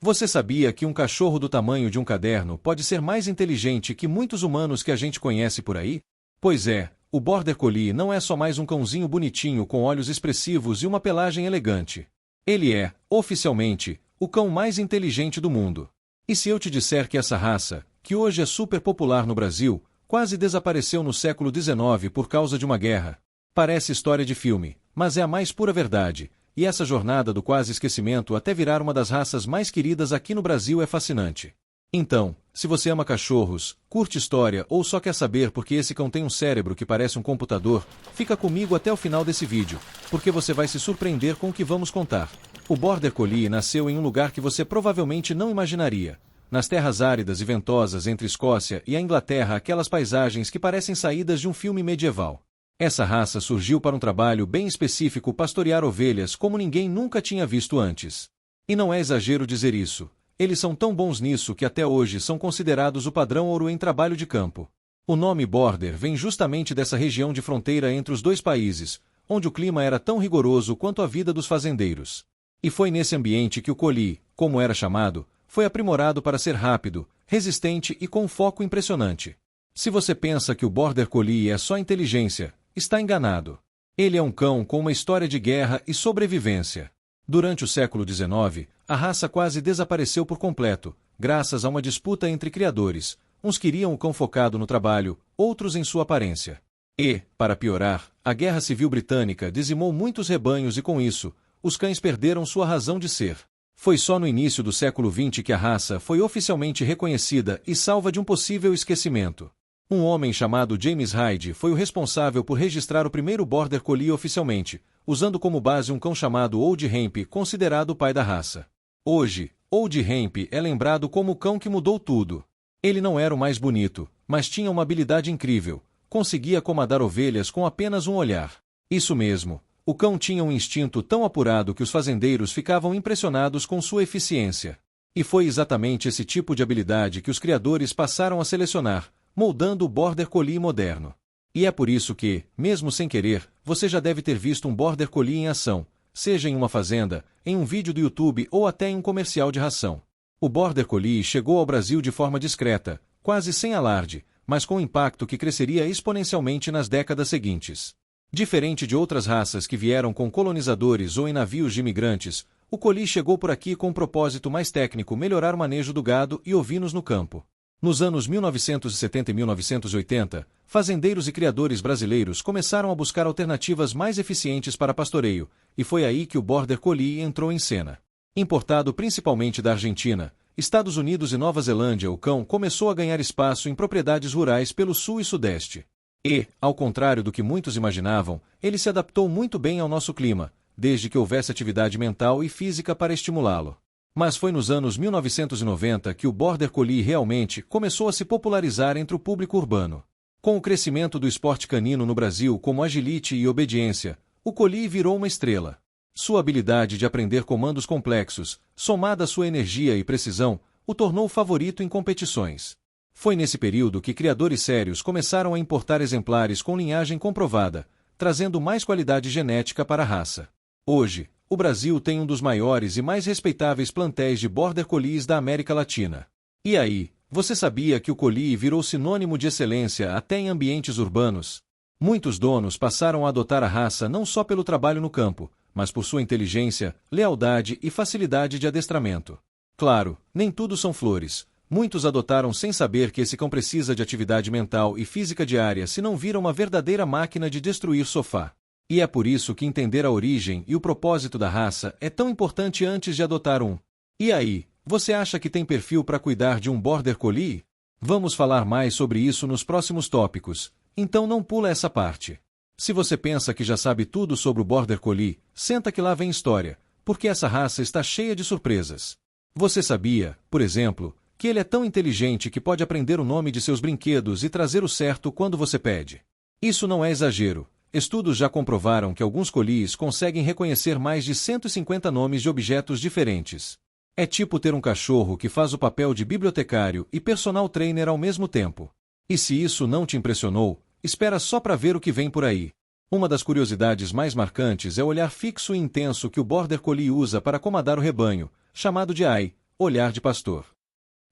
Você sabia que um cachorro do tamanho de um caderno pode ser mais inteligente que muitos humanos que a gente conhece por aí? Pois é, o Border Collie não é só mais um cãozinho bonitinho com olhos expressivos e uma pelagem elegante. Ele é, oficialmente, o cão mais inteligente do mundo. E se eu te disser que essa raça, que hoje é super popular no Brasil, quase desapareceu no século XIX por causa de uma guerra? Parece história de filme, mas é a mais pura verdade. E essa jornada do quase esquecimento até virar uma das raças mais queridas aqui no Brasil é fascinante. Então, se você ama cachorros, curte história ou só quer saber por que esse cão tem um cérebro que parece um computador, fica comigo até o final desse vídeo, porque você vai se surpreender com o que vamos contar. O Border Collie nasceu em um lugar que você provavelmente não imaginaria. Nas terras áridas e ventosas entre Escócia e a Inglaterra, aquelas paisagens que parecem saídas de um filme medieval. Essa raça surgiu para um trabalho bem específico, pastorear ovelhas como ninguém nunca tinha visto antes. E não é exagero dizer isso. Eles são tão bons nisso que até hoje são considerados o padrão ouro em trabalho de campo. O nome Border vem justamente dessa região de fronteira entre os dois países, onde o clima era tão rigoroso quanto a vida dos fazendeiros. E foi nesse ambiente que o Collie, como era chamado, foi aprimorado para ser rápido, resistente e com um foco impressionante. Se você pensa que o Border Collie é só inteligência, está enganado. Ele é um cão com uma história de guerra e sobrevivência. Durante o século XIX, a raça quase desapareceu por completo, graças a uma disputa entre criadores. Uns queriam o cão focado no trabalho, outros em sua aparência. E, para piorar, a Guerra Civil Britânica dizimou muitos rebanhos e com isso, os cães perderam sua razão de ser. Foi só no início do século XX que a raça foi oficialmente reconhecida e salva de um possível esquecimento. Um homem chamado James Hyde foi o responsável por registrar o primeiro Border Collie oficialmente, usando como base um cão chamado Old Hemp, considerado o pai da raça. Hoje, Old Hemp é lembrado como o cão que mudou tudo. Ele não era o mais bonito, mas tinha uma habilidade incrível. Conseguia comandar ovelhas com apenas um olhar. Isso mesmo, o cão tinha um instinto tão apurado que os fazendeiros ficavam impressionados com sua eficiência. E foi exatamente esse tipo de habilidade que os criadores passaram a selecionar, moldando o Border Collie moderno. E é por isso que, mesmo sem querer, você já deve ter visto um Border Collie em ação, seja em uma fazenda, em um vídeo do YouTube ou até em um comercial de ração. O Border Collie chegou ao Brasil de forma discreta, quase sem alarde, mas com um impacto que cresceria exponencialmente nas décadas seguintes. Diferente de outras raças que vieram com colonizadores ou em navios de imigrantes, o Collie chegou por aqui com um propósito mais técnico: melhorar o manejo do gado e ovinos no campo. Nos anos 1970 e 1980, fazendeiros e criadores brasileiros começaram a buscar alternativas mais eficientes para pastoreio, e foi aí que o Border Collie entrou em cena. Importado principalmente da Argentina, Estados Unidos e Nova Zelândia, o cão começou a ganhar espaço em propriedades rurais pelo sul e sudeste. E, ao contrário do que muitos imaginavam, ele se adaptou muito bem ao nosso clima, desde que houvesse atividade mental e física para estimulá-lo. Mas foi nos anos 1990 que o Border Collie realmente começou a se popularizar entre o público urbano. Com o crescimento do esporte canino no Brasil como agility e obediência, o Collie virou uma estrela. Sua habilidade de aprender comandos complexos, somada à sua energia e precisão, o tornou favorito em competições. Foi nesse período que criadores sérios começaram a importar exemplares com linhagem comprovada, trazendo mais qualidade genética para a raça. Hoje, o Brasil tem um dos maiores e mais respeitáveis plantéis de Border Collies da América Latina. E aí, você sabia que o Collie virou sinônimo de excelência até em ambientes urbanos? Muitos donos passaram a adotar a raça não só pelo trabalho no campo, mas por sua inteligência, lealdade e facilidade de adestramento. Claro, nem tudo são flores. Muitos adotaram sem saber que esse cão precisa de atividade mental e física diária, se não vira uma verdadeira máquina de destruir sofá. E é por isso que entender a origem e o propósito da raça é tão importante antes de adotar um. E aí, você acha que tem perfil para cuidar de um Border Collie? Vamos falar mais sobre isso nos próximos tópicos, então não pula essa parte. Se você pensa que já sabe tudo sobre o Border Collie, senta que lá vem história, porque essa raça está cheia de surpresas. Você sabia, por exemplo, que ele é tão inteligente que pode aprender o nome de seus brinquedos e trazer o certo quando você pede? Isso não é exagero. Estudos já comprovaram que alguns collies conseguem reconhecer mais de 150 nomes de objetos diferentes. É tipo ter um cachorro que faz o papel de bibliotecário e personal trainer ao mesmo tempo. E se isso não te impressionou, espera só para ver o que vem por aí. Uma das curiosidades mais marcantes é o olhar fixo e intenso que o Border Collie usa para comandar o rebanho, chamado de eye, olhar de pastor.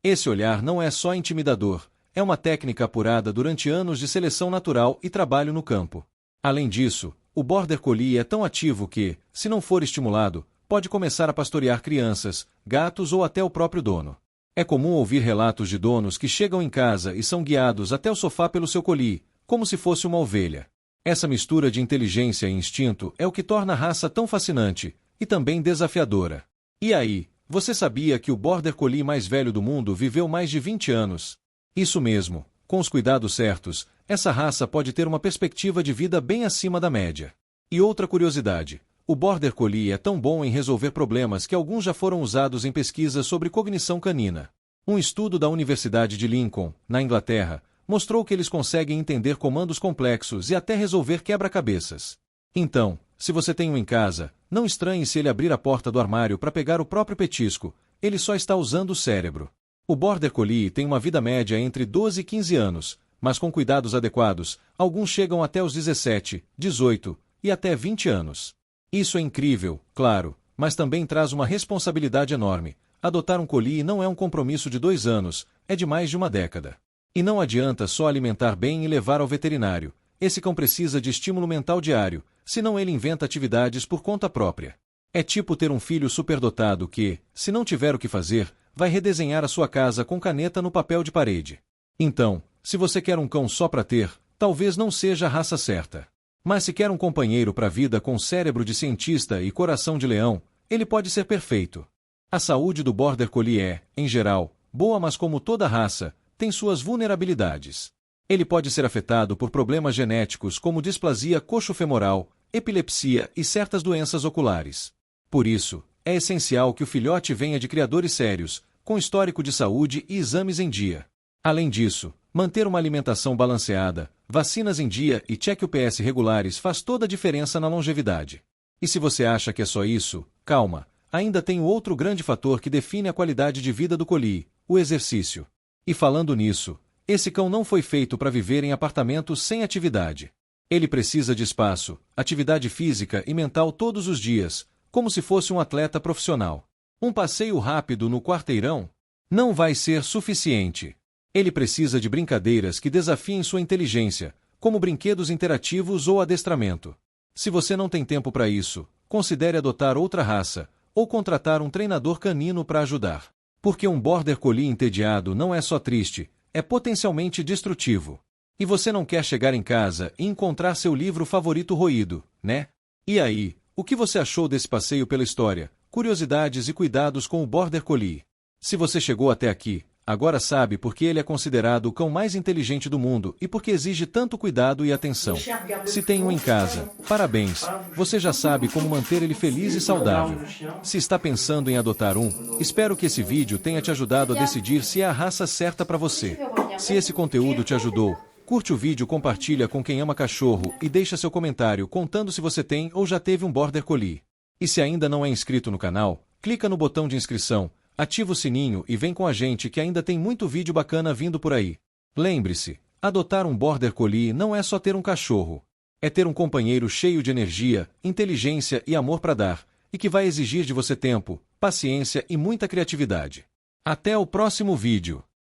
Esse olhar não é só intimidador, é uma técnica apurada durante anos de seleção natural e trabalho no campo. Além disso, o Border Collie é tão ativo que, se não for estimulado, pode começar a pastorear crianças, gatos ou até o próprio dono. É comum ouvir relatos de donos que chegam em casa e são guiados até o sofá pelo seu collie, como se fosse uma ovelha. Essa mistura de inteligência e instinto é o que torna a raça tão fascinante, e também desafiadora. E aí, você sabia que o Border Collie mais velho do mundo viveu mais de 20 anos? Isso mesmo, com os cuidados certos, essa raça pode ter uma perspectiva de vida bem acima da média. E outra curiosidade, o Border Collie é tão bom em resolver problemas que alguns já foram usados em pesquisas sobre cognição canina. Um estudo da Universidade de Lincoln, na Inglaterra, mostrou que eles conseguem entender comandos complexos e até resolver quebra-cabeças. Então, se você tem um em casa, não estranhe se ele abrir a porta do armário para pegar o próprio petisco, ele só está usando o cérebro. O Border Collie tem uma vida média entre 12 e 15 anos, mas com cuidados adequados, alguns chegam até os 17, 18 e até 20 anos. Isso é incrível, claro, mas também traz uma responsabilidade enorme. Adotar um collie não é um compromisso de 2 anos, é de mais de uma década. E não adianta só alimentar bem e levar ao veterinário. Esse cão precisa de estímulo mental diário, senão ele inventa atividades por conta própria. É tipo ter um filho superdotado que, se não tiver o que fazer, vai redesenhar a sua casa com caneta no papel de parede. Então, se você quer um cão só para ter, talvez não seja a raça certa. Mas se quer um companheiro para a vida com cérebro de cientista e coração de leão, ele pode ser perfeito. A saúde do Border Collie é, em geral, boa, mas como toda raça, tem suas vulnerabilidades. Ele pode ser afetado por problemas genéticos como displasia coxofemoral, epilepsia e certas doenças oculares. Por isso, é essencial que o filhote venha de criadores sérios, com histórico de saúde e exames em dia. Além disso, manter uma alimentação balanceada, vacinas em dia e check-ups regulares faz toda a diferença na longevidade. E se você acha que é só isso, calma, ainda tem outro grande fator que define a qualidade de vida do collie, o exercício. E falando nisso, esse cão não foi feito para viver em apartamentos sem atividade. Ele precisa de espaço, atividade física e mental todos os dias, como se fosse um atleta profissional. Um passeio rápido no quarteirão não vai ser suficiente. Ele precisa de brincadeiras que desafiem sua inteligência, como brinquedos interativos ou adestramento. Se você não tem tempo para isso, considere adotar outra raça, ou contratar um treinador canino para ajudar. Porque um Border Collie entediado não é só triste, é potencialmente destrutivo. E você não quer chegar em casa e encontrar seu livro favorito roído, né? E aí, o que você achou desse passeio pela história, curiosidades e cuidados com o Border Collie? Se você chegou até aqui, agora sabe por que ele é considerado o cão mais inteligente do mundo e por que exige tanto cuidado e atenção. Se tem um em casa, parabéns, você já sabe como manter ele feliz e saudável. Se está pensando em adotar um, espero que esse vídeo tenha te ajudado a decidir se é a raça certa para você. Se esse conteúdo te ajudou, curte o vídeo, compartilha com quem ama cachorro e deixa seu comentário contando se você tem ou já teve um Border Collie. E se ainda não é inscrito no canal, clica no botão de inscrição, ativa o sininho e vem com a gente que ainda tem muito vídeo bacana vindo por aí. Lembre-se, adotar um Border Collie não é só ter um cachorro. É ter um companheiro cheio de energia, inteligência e amor para dar, e que vai exigir de você tempo, paciência e muita criatividade. Até o próximo vídeo.